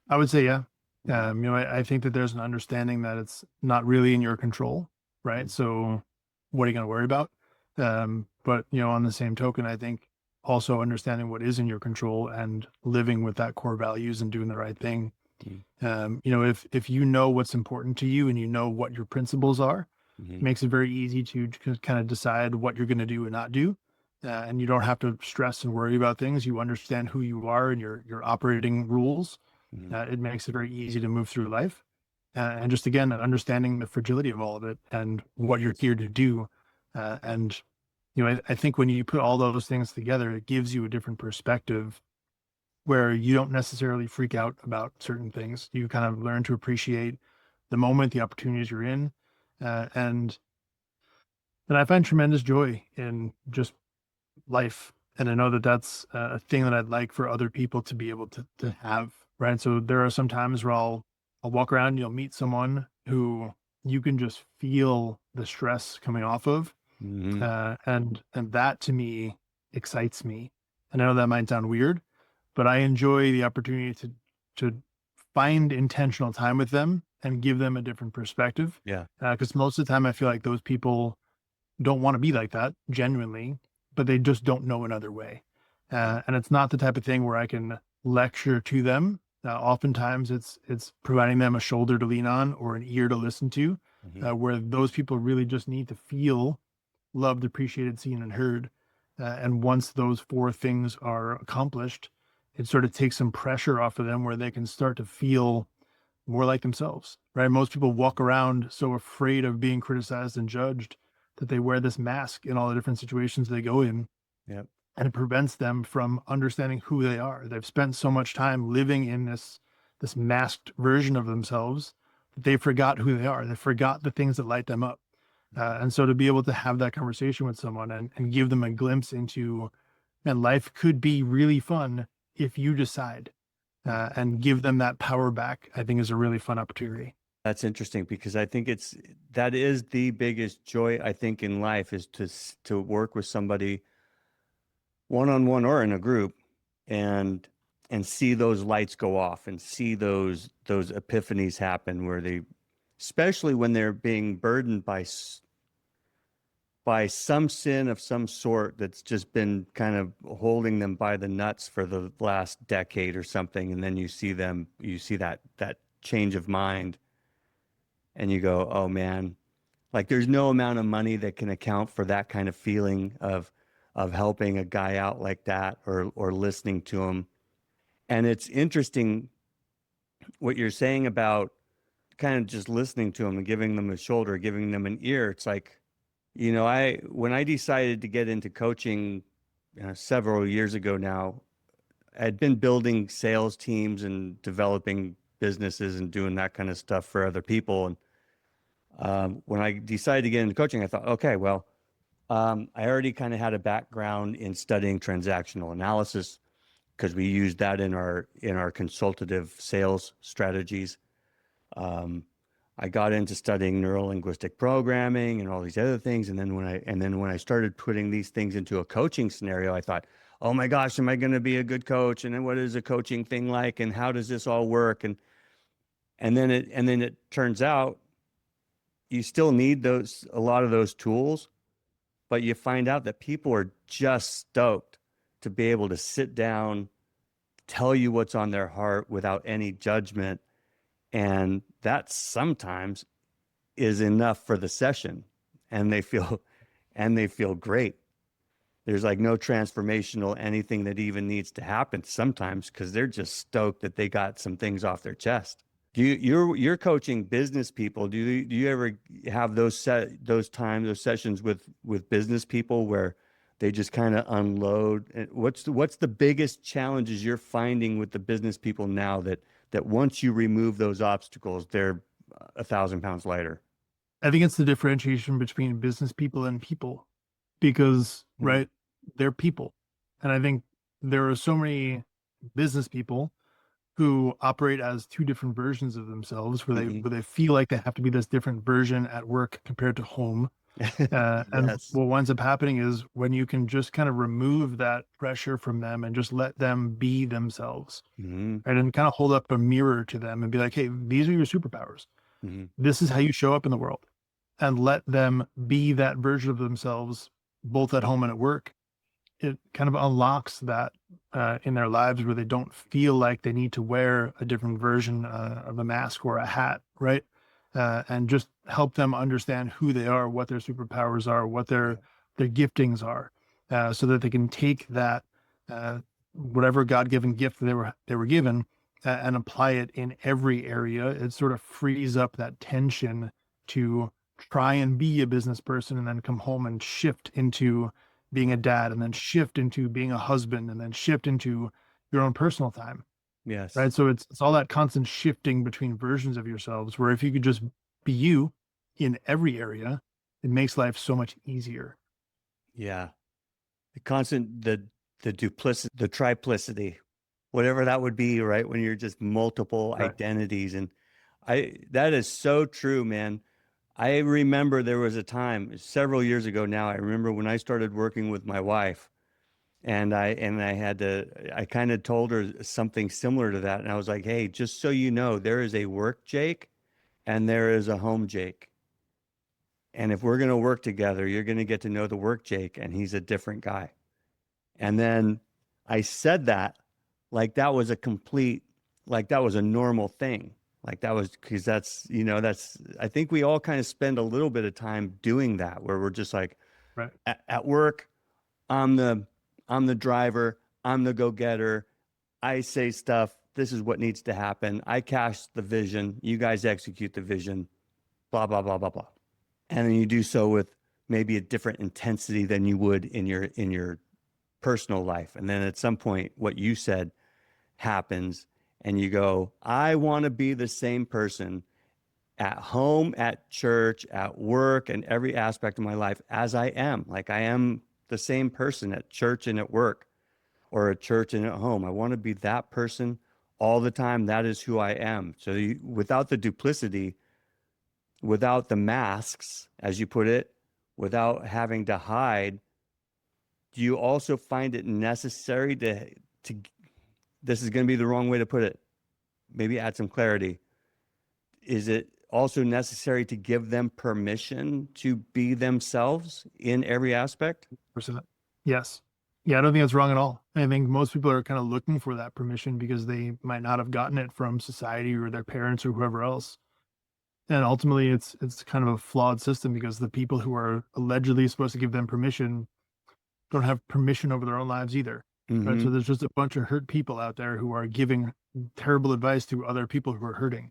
I would say, yeah. I think that there's an understanding that it's not really in your control, right? So what are you going to worry about? But on the same token, I think also understanding what is in your control and living with that core values and doing the right thing. If you know what's important to you and you know what your principles are, it makes it very easy to kind of decide what you're going to do and not do. And you don't have to stress and worry about things. You understand who you are and your operating rules. It makes it very easy to move through life. And just again, understanding the fragility of all of it and what you're here to do. I think when you put all those things together, it gives you a different perspective where you don't necessarily freak out about certain things. You kind of learn to appreciate the moment, the opportunities you're in. And I find tremendous joy in just life. And I know that that's a thing that I'd like for other people to be able to have, right? So there are some times where I'll walk around and you'll meet someone who you can just feel the stress coming off of. And that to me excites me. And I know that might sound weird, but I enjoy the opportunity to find intentional time with them and give them a different perspective.
Yeah.
Because most of the time I feel like those people don't want to be like that genuinely, but they just don't know another way. And it's not the type of thing where I can lecture to them. Oftentimes it's providing them a shoulder to lean on or an ear to listen to, where those people really just need to feel loved, appreciated, seen, and heard. And once those four things are accomplished, it sort of takes some pressure off of them where they can start to feel more like themselves, right? Most people walk around so afraid of being criticized and judged that they wear this mask in all the different situations they go in.
Yep.
And it prevents them from understanding who they are. They've spent so much time living in this masked version of themselves that they forgot who they are. They forgot the things that light them up. And so to be able to have that conversation with someone and give them a glimpse into, man, life could be really fun if you decide, and give them that power back, I think is a really fun opportunity.
That's interesting because I think that is the biggest joy I think in life is to work with somebody one-on-one or in a group and see those lights go off and see those epiphanies happen where especially when they're being burdened by some sin of some sort that's just been kind of holding them by the nuts for the last decade or something, and then you see that change of mind and you go, oh man, like there's no amount of money that can account for that kind of feeling of helping a guy out like that or listening to him. And it's interesting what you're saying about kind of just listening to him and giving them a shoulder, giving them an ear. It's like, when I decided to get into coaching several years ago now, I'd been building sales teams and developing businesses and doing that kind of stuff for other people. And When I decided to get into coaching, I thought, okay, well, I already kind of had a background in studying transactional analysis because we used that in our consultative sales strategies. I got into studying neuro-linguistic programming and all these other things. And then when I started putting these things into a coaching scenario, I thought, oh my gosh, am I going to be a good coach? And then what is a coaching thing like? And how does this all work? And then it turns out you still need a lot of those tools, but you find out that people are just stoked to be able to sit down, tell you what's on their heart without any judgment. And that sometimes is enough for the session, and they feel great. There's like no transformational anything that even needs to happen sometimes because they're just stoked that they got some things off their chest. You're coaching business people. Do you ever have those sessions with business people where they just kind of unload? And what's the biggest challenges you're finding with the business people now that once you remove those obstacles, they're 1,000 pounds lighter?
I think it's the differentiation between business people and people, because right, they're people. And I think there are so many business people who operate as two different versions of themselves, where they feel like they have to be this different version at work compared to home. And
Yes.
what winds up happening is when you can just kind of remove that pressure from them and just let them be themselves, right? And kind of hold up a mirror to them and be like, hey, these are your superpowers. This is how you show up in the world, and let them be that version of themselves, both at home and at work. It kind of unlocks that in their lives where they don't feel like they need to wear a different version of a mask or a hat, right? And just help them understand who they are, what their superpowers are, what their giftings are, so that they can take that whatever God-given gift they were given and apply it in every area. It sort of frees up that tension to try and be a business person and then come home and shift into being a dad, and then shift into being a husband, and then shift into your own personal time.
Yes.
Right. So it's all that constant shifting between versions of yourselves, where if you could just be you in every area, it makes life so much easier.
Yeah. The duplicity, the triplicity, whatever that would be, right? When you're just multiple identities. And that is so true, man. I remember there was a time several years ago now. I remember when I started working with my wife, and I kind of told her something similar to that. And I was like, hey, just so you know, there is a work Jake and there is a home Jake. And if we're going to work together, you're going to get to know the work Jake, and he's a different guy. And then I said that like that was a normal thing. Like that was, because I think we all kind of spend a little bit of time doing that, where we're just like, at work, I'm the driver, I'm the go-getter, I say stuff, this is what needs to happen, I cast the vision, you guys execute the vision, blah, blah, blah, blah, blah. And then you do so with maybe a different intensity than you would in your personal life. And then at some point, what you said happens, and you go, I want to be the same person at home, at church, at work, and every aspect of my life as I am. Like I am the same person at church and at work, or at church and at home. I want to be that person all the time. That is who I am. So without the duplicity, without the masks, as you put it, without having to hide, do you also find it necessary to this is going to be the wrong way to put it, maybe add some clarity. Is it also necessary to give them permission to be themselves in every aspect?
Yes. Yeah, I don't think that's wrong at all. I think most people are kind of looking for that permission because they might not have gotten it from society or their parents or whoever else. And ultimately, it's kind of a flawed system, because the people who are allegedly supposed to give them permission don't have permission over their own lives either. Right. So there's just a bunch of hurt people out there who are giving terrible advice to other people who are hurting.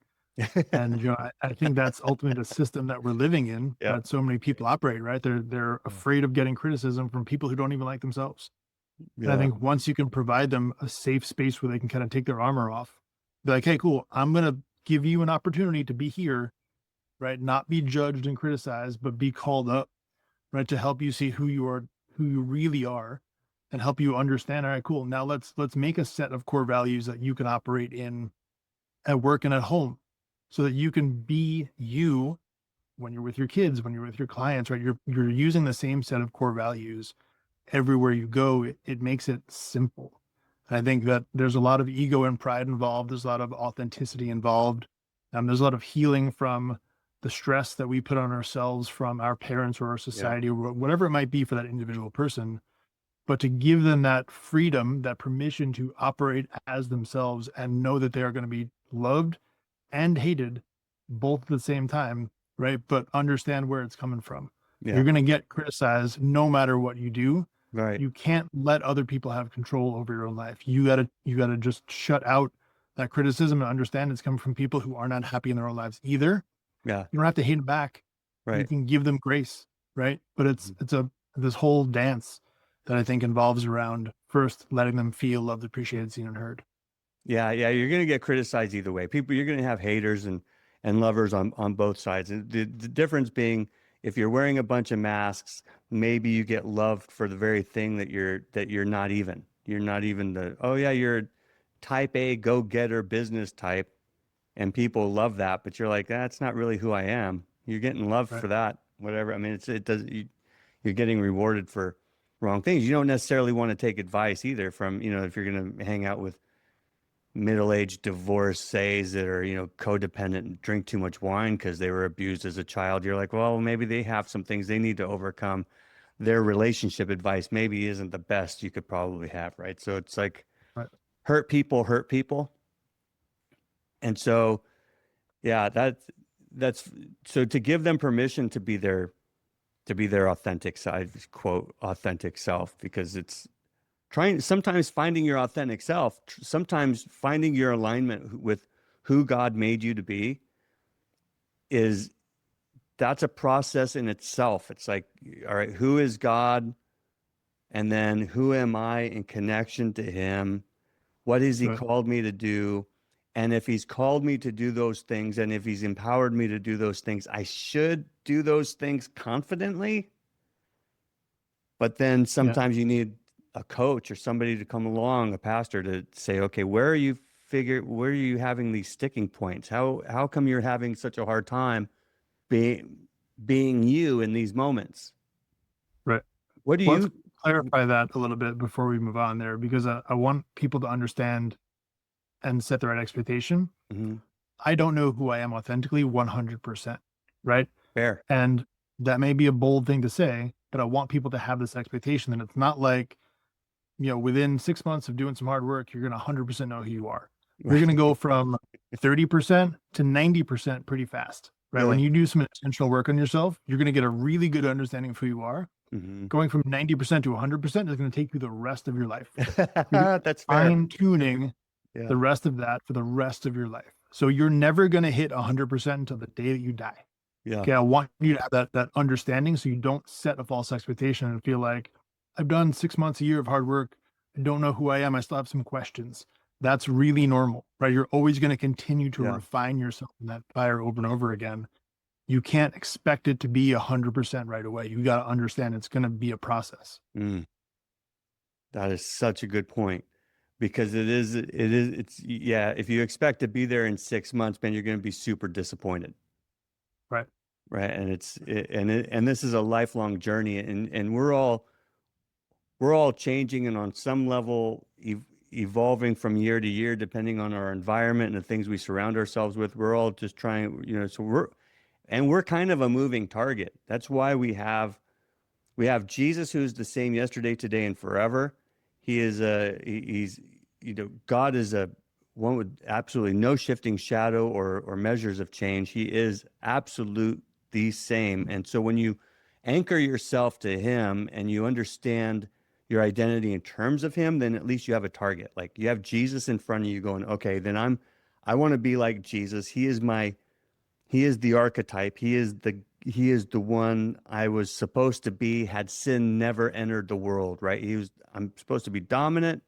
And I think that's ultimately the system that we're living in, that so many people operate, right? They're afraid of getting criticism from people who don't even like themselves. And I think once you can provide them a safe space where they can kind of take their armor off, be like, hey, cool, I'm going to give you an opportunity to be here. right? Not be judged and criticized, but be called up, right? To help you see who you are, who you really are, and help you understand, all right, cool. Now let's make a set of core values that you can operate in at work and at home so that you can be you when you're with your kids, when you're with your clients, right? You're using the same set of core values everywhere you go. It makes it simple. And I think that there's a lot of ego and pride involved. There's a lot of authenticity involved. There's a lot of healing from the stress that we put on ourselves from our parents or our society, or whatever it might be for that individual person. But to give them that freedom, that permission to operate as themselves and know that they are going to be loved and hated both at the same time, right? But understand where it's coming from.
Yeah.
You're going to get criticized no matter what you do.
Right.
You can't let other people have control over your own life. You gotta just shut out that criticism and understand it's coming from people who are not happy in their own lives either.
Yeah.
You don't have to hate them back. You
Right.
can give them grace, right? But it's this whole dance that I think involves around first letting them feel loved, appreciated, seen, and heard.
Yeah. Yeah. You're going to get criticized either way. You're going to have haters and lovers on both sides. And the difference being, if you're wearing a bunch of masks, maybe you get loved for the very thing that you're not even. You're not even you're a type A go-getter business type, and people love that, but you're like, that's not really who I am. You're getting loved for that, whatever. I mean, you're getting rewarded for wrong things. You don't necessarily want to take advice either from, if you're going to hang out with middle-aged divorcees that are, codependent and drink too much wine because they were abused as a child. You're like, well, maybe they have some things they need to overcome. Their relationship advice maybe isn't the best you could probably have, right? So it's like hurt people. And so, yeah, that's so to give them permission to be their authentic side, quote, authentic self, because it's sometimes finding your authentic self, sometimes finding your alignment with who God made you to be that's a process in itself. It's like, all right, who is God? And then who am I in connection to him? What has he called me to do? And if he's called me to do those things, and if he's empowered me to do those things, I should do those things confidently. But then sometimes you need a coach or somebody to come along, a pastor, to say, okay, where are you having these sticking points? How come you're having such a hard time being you in these moments?
Right.
What do
Let's
you
clarify that a little bit before we move on there, because I want people to understand and set the right expectation.
Mm-hmm.
I don't know who I am authentically 100%, right?
Fair.
And that may be a bold thing to say, but I want people to have this expectation that it's not like, within 6 months of doing some hard work, you're going to 100% know who you are. You're going to go from 30% to 90% pretty fast, right? Yeah. When you do some intentional work on yourself, you're going to get a really good understanding of who you are. Mm-hmm. Going from 90% to 100% is going to take you the rest of your life.
That's fair.
Fine-tuning the rest of that for the rest of your life. So you're never going to hit 100% until the day that you die. Yeah. Okay. I want you to have that understanding, so you don't set a false expectation and feel like, I've done 6 months, a year of hard work. I don't know who I am. I still have some questions. That's really normal, right? You're always going to continue to refine yourself in that fire over and over again. You can't expect it to be 100% right away. You got to understand it's going to be a process.
That is such a good point, because if you expect to be there in 6 months, man, you're going to be super disappointed.
Right.
Right. And this is a lifelong journey, and we're all changing, and on some level evolving from year to year, depending on our environment and the things we surround ourselves with. We're all just trying, so we're kind of a moving target. That's why we have Jesus, who's the same yesterday, today, and forever. God is one with absolutely no shifting shadow or measures of change. He is absolute the same. And so when you anchor yourself to him and you understand your identity in terms of him, then at least you have a target. Like, you have Jesus in front of you going, okay, then I want to be like Jesus. He is the archetype. He is the one I was supposed to be had sin never entered the world, right? I'm supposed to be dominant.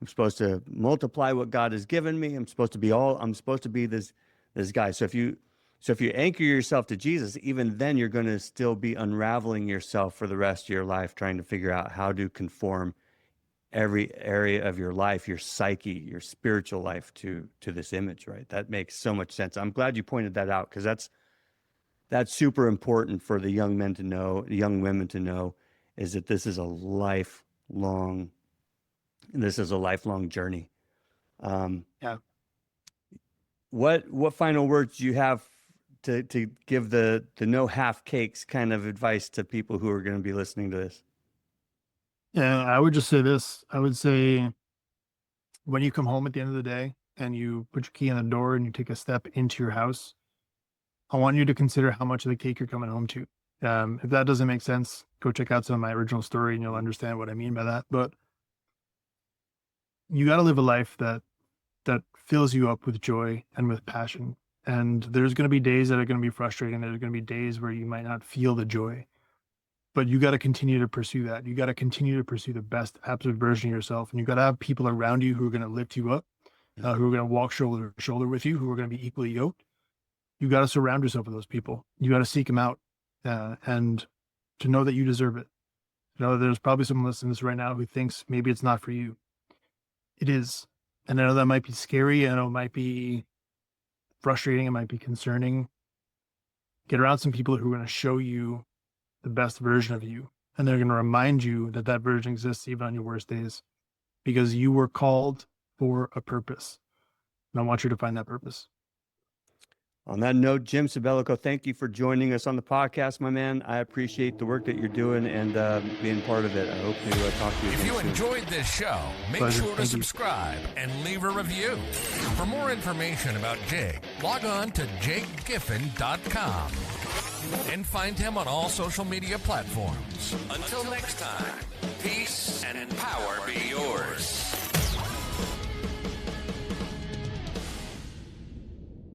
I'm supposed to multiply what God has given me. I'm supposed to be this guy. So So if you anchor yourself to Jesus, even then you're going to still be unraveling yourself for the rest of your life, trying to figure out how to conform every area of your life, your psyche, your spiritual life to this image, right? That makes so much sense. I'm glad you pointed that out, because that's super important for the young men to know, the young women to know, is that this is a lifelong journey.
Yeah.
What final words do you have to give the no half cakes kind of advice to people who are going to be listening to this?
Yeah, I would just say this. I would say, when you come home at the end of the day and you put your key in the door and you take a step into your house, I want you to consider how much of the cake you're coming home to. If that doesn't make sense, go check out some of my original story and you'll understand what I mean by that. But you got to live a life that fills you up with joy and with passion. And there's going to be days that are going to be frustrating. There's going to be days where you might not feel the joy, but you got to continue to pursue that. You got to continue to pursue the best absolute version of yourself. And you got to have people around you who are going to lift you up, who are going to walk shoulder to shoulder with you, who are going to be equally yoked. You got to surround yourself with those people. You got to seek them out, and to know that you deserve it. You know, there's probably someone listening to this right now who thinks maybe it's not for you. It is. And I know that might be scary. I know it might be frustrating. It might be concerning. Get around some people who are going to show you the best version of you. And they're going to remind you that that version exists even on your worst days, because you were called for a purpose. And I want you to find that purpose.
On that note, Jim Sabellico, thank you for joining us on the podcast, my man. I appreciate the work that you're doing and being part of it. I hope to talk to you again
If you
soon.
enjoyed this show, make
Pleasure.
sure to
Thank you.
subscribe and leave a review. For more information about Jake, log on to jakegiffin.com and find him on all social media platforms. Until next time, peace and power be yours.